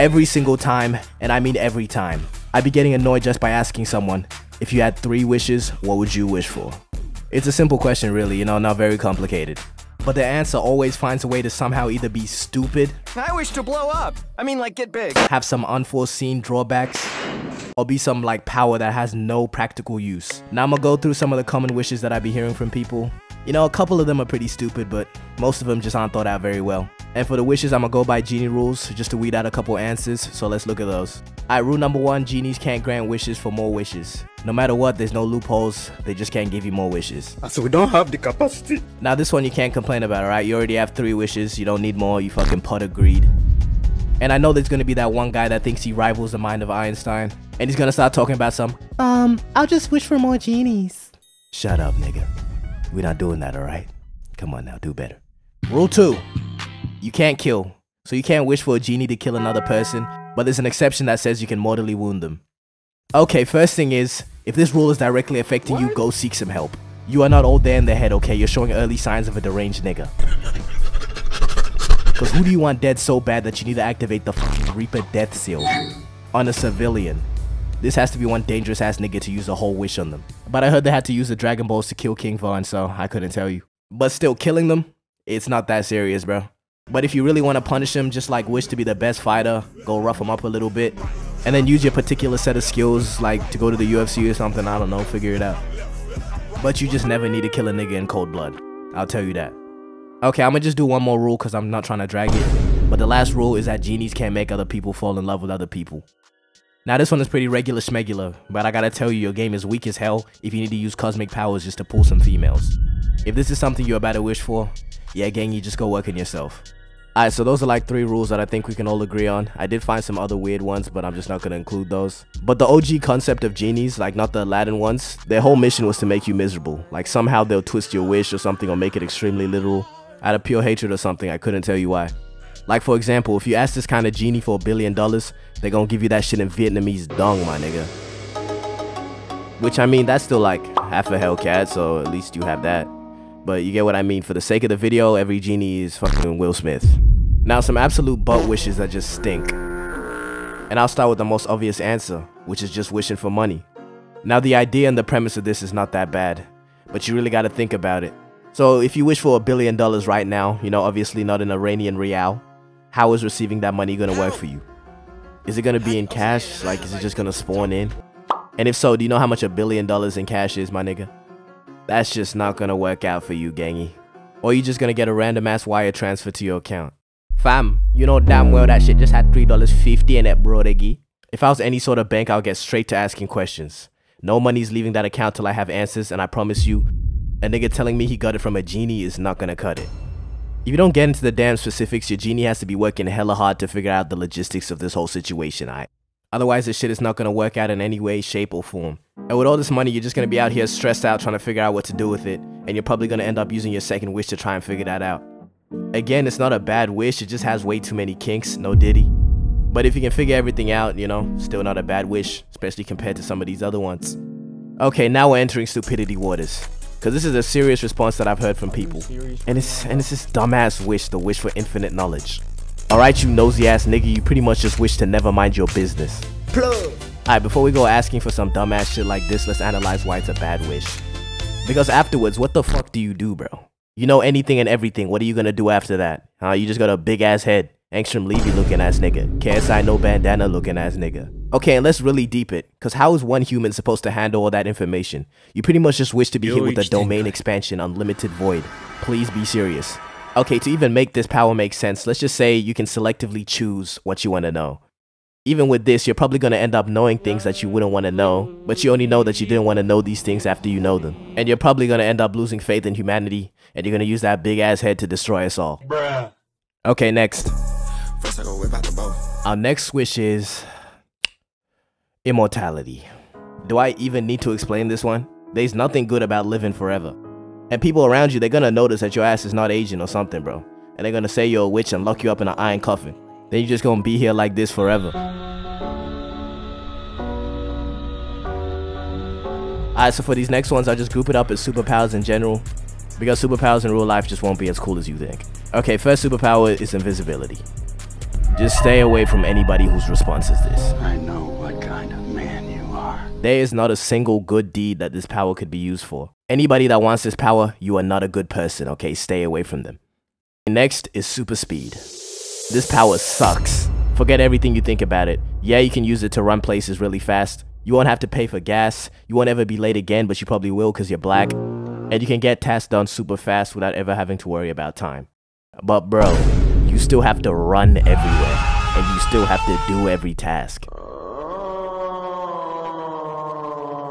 Every single time, and I mean every time. I'd be getting annoyed just by asking someone, if you had 3 wishes, what would you wish for? It's a simple question really, you know, not very complicated. But the answer always finds a way to somehow either be stupid, I wish to blow up. I mean, like, get big. Have some unforeseen drawbacks, or be some like power that has no practical use. Now I'm gonna go through some of the common wishes that I be hearing from people. You know, a couple of them are pretty stupid, but most of them just aren't thought out very well. And for the wishes, I'm gonna go by Genie rules, just to weed out a couple answers, so let's look at those. Alright, rule number 1, genies can't grant wishes for more wishes. No matter what, there's no loopholes, they just can't give you more wishes. So we don't have the capacity. Now this one you can't complain about, alright? You already have 3 wishes, you don't need more, you fucking pot of greed. And I know there's gonna be that one guy that thinks he rivals the mind of Einstein, and he's gonna start talking about some, I'll just wish for more genies. Shut up, nigga. We're not doing that, alright? Come on now, do better. Rule 2. You can't kill. So you can't wish for a genie to kill another person, but there's an exception that says you can mortally wound them. Okay, first thing is, if this rule is directly affecting you, go seek some help. You are not all there in the head, okay? You're showing early signs of a deranged nigga. Cause who do you want dead so bad that you need to activate the fucking Reaper death seal on a civilian? This has to be one dangerous ass nigga to use a whole wish on them. But I heard they had to use the Dragon Balls to kill King Von, so I couldn't tell you. But still, killing them, it's not that serious, bro. But if you really want to punish him, just like wish to be the best fighter, go rough him up a little bit, and then use your particular set of skills, like to go to the UFC or something, I don't know, figure it out. But you just never need to kill a nigga in cold blood. I'll tell you that. Okay, I'm gonna just do one more rule because I'm not trying to drag it. But the last rule is that genies can't make other people fall in love with other people. Now this one is pretty regular schmegular, but I gotta tell you, your game is weak as hell if you need to use cosmic powers just to pull some females. If this is something you're about to wish for, yeah gang, you just go work on yourself. Alright, so those are like 3 rules that I think we can all agree on. I did find some other weird ones, but I'm just not gonna include those. But the OG concept of genies, like not the Aladdin ones, their whole mission was to make you miserable. Like somehow they'll twist your wish or something or make it extremely literal. Out of pure hatred or something, I couldn't tell you why. Like for example, if you ask this kind of genie for $1 billion, they're gonna give you that shit in Vietnamese dong, my nigga. Which I mean, that's still like half a Hellcat, so at least you have that. But you get what I mean, for the sake of the video, every genie is fucking Will Smith. Now some absolute butt wishes that just stink. And I'll start with the most obvious answer, which is just wishing for money. Now the idea and the premise of this is not that bad, but you really gotta think about it. So if you wish for $1 billion right now, you know, obviously not in Iranian real, how is receiving that money gonna work for you? Is it gonna be in cash? Like, is it just gonna spawn in? And if so, do you know how much $1 billion in cash is, my nigga? That's just not gonna work out for you, gangy. Or you just gonna get a random ass wire transfer to your account. Fam, you know damn well that shit just had $3.50 in it, bro, diggy. If I was any sort of bank, I'll get straight to asking questions. No money's leaving that account till I have answers, and I promise you, a nigga telling me he got it from a genie is not gonna cut it. If you don't get into the damn specifics, your genie has to be working hella hard to figure out the logistics of this whole situation, aight? Otherwise, this shit is not gonna work out in any way, shape, or form. And with all this money, you're just gonna be out here stressed out trying to figure out what to do with it, and you're probably gonna end up using your second wish to try and figure that out. Again, it's not a bad wish, it just has way too many kinks, no diddy. But if you can figure everything out, you know, still not a bad wish, especially compared to some of these other ones. Okay, now we're entering stupidity waters. Cause this is a serious response that I've heard from people. And it's this dumbass wish, the wish for infinite knowledge. Alright, you nosy ass nigga, you pretty much just wish to never mind your business. Alright, before we go asking for some dumbass shit like this, let's analyze why it's a bad wish. Because afterwards, what the fuck do you do, bro? You know anything and everything, what are you gonna do after that? You just got a big ass head. Angstrom Levy looking ass nigga. KSI no bandana looking ass nigga. Okay, and let's really deep it. Cause how is one human supposed to handle all that information? You pretty much just wish to be hit with a domain expansion, unlimited void. Please be serious. Okay, to even make this power make sense, let's just say you can selectively choose what you want to know. Even with this, you're probably going to end up knowing things that you wouldn't want to know, but you only know that you didn't want to know these things after you know them. And you're probably going to end up losing faith in humanity, and you're going to use that big ass head to destroy us all. Bruh. Okay, next. First I go whip out the bow. Our next wish is immortality. Do I even need to explain this one? There's nothing good about living forever. And people around you, they're gonna notice that your ass is not aging or something, bro. And they're gonna say you're a witch and lock you up in an iron coffin. Then you're just gonna be here like this forever. Alright, so for these next ones, I'll just group it up as superpowers in general, because superpowers in real life just won't be as cool as you think. Okay, first superpower is invisibility. Just stay away from anybody whose response is this. I know what kind of man you are. There is not a single good deed that this power could be used for. Anybody that wants this power, you are not a good person, okay? Stay away from them. Next is super speed. This power sucks. Forget everything you think about it. Yeah, you can use it to run places really fast. You won't have to pay for gas. You won't ever be late again, but you probably will because you're black. And you can get tasks done super fast without ever having to worry about time. But bro, you still have to run everywhere. And you still have to do every task.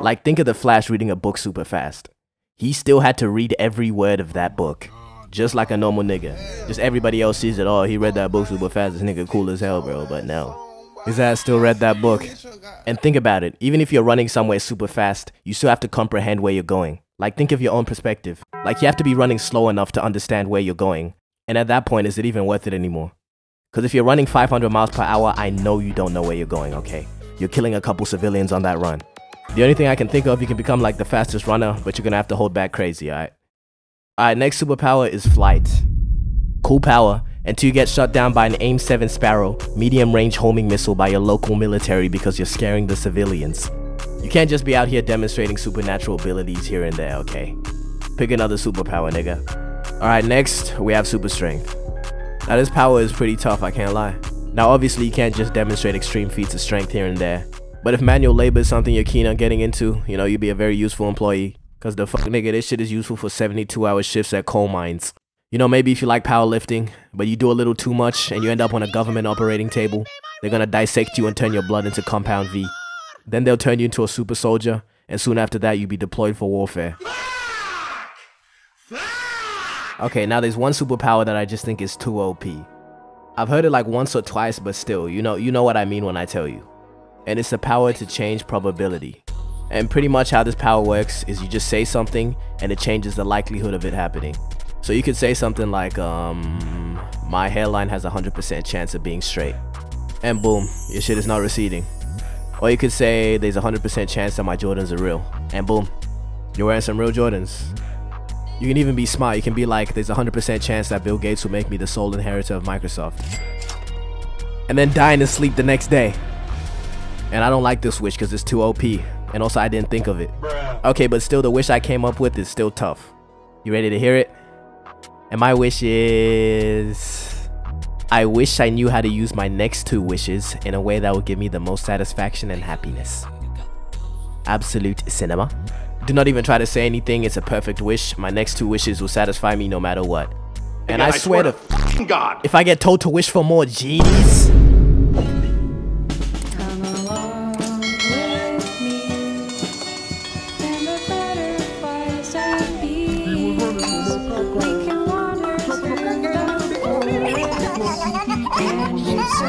Like, think of the Flash reading a book super fast. He still had to read every word of that book. Just like a normal nigga. Just everybody else sees it, oh, he read that book super fast, this nigga cool as hell, bro. But no. His ass still read that book. And think about it, even if you're running somewhere super fast, you still have to comprehend where you're going. Like, think of your own perspective. Like, you have to be running slow enough to understand where you're going. And at that point, is it even worth it anymore? Because if you're running 500 miles per hour, I know you don't know where you're going, okay? You're killing a couple civilians on that run. The only thing I can think of, you can become like the fastest runner, but you're gonna have to hold back crazy, alright? Alright, next superpower is flight. Cool power, until you get shot down by an AIM-7 Sparrow, medium-range homing missile by your local military because you're scaring the civilians. You can't just be out here demonstrating supernatural abilities here and there, okay? Pick another superpower, nigga. Alright, next, we have super strength. Now this power is pretty tough, I can't lie. Now obviously you can't just demonstrate extreme feats of strength here and there. But if manual labor is something you're keen on getting into, you know, you'd be a very useful employee. Cause the fuck nigga, this shit is useful for 72-hour shifts at coal mines. You know, maybe if you like powerlifting, but you do a little too much and you end up on a government operating table, they're gonna dissect you and turn your blood into compound V. Then they'll turn you into a super soldier, and soon after that you'll be deployed for warfare. Okay, now there's one superpower that I just think is too OP. I've heard it like once or twice, but still, you know what I mean when I tell you. And it's the power to change probability. And pretty much how this power works is you just say something and it changes the likelihood of it happening. So you could say something like, my hairline has a 100% chance of being straight. And boom, your shit is not receding. Or you could say there's a 100% chance that my Jordans are real. And boom, you're wearing some real Jordans. You can even be smart. You can be like, there's a 100% chance that Bill Gates will make me the sole inheritor of Microsoft. And then die in his sleep the next day. And I don't like this wish because it's too OP. And also I didn't think of it. Okay, but still the wish I came up with is still tough. You ready to hear it? And my wish is... I wish I knew how to use my next two wishes in a way that would give me the most satisfaction and happiness. Absolute cinema. Do not even try to say anything, it's a perfect wish. My next two wishes will satisfy me no matter what. And I swear to God, if I get told to wish for more genies... And it's so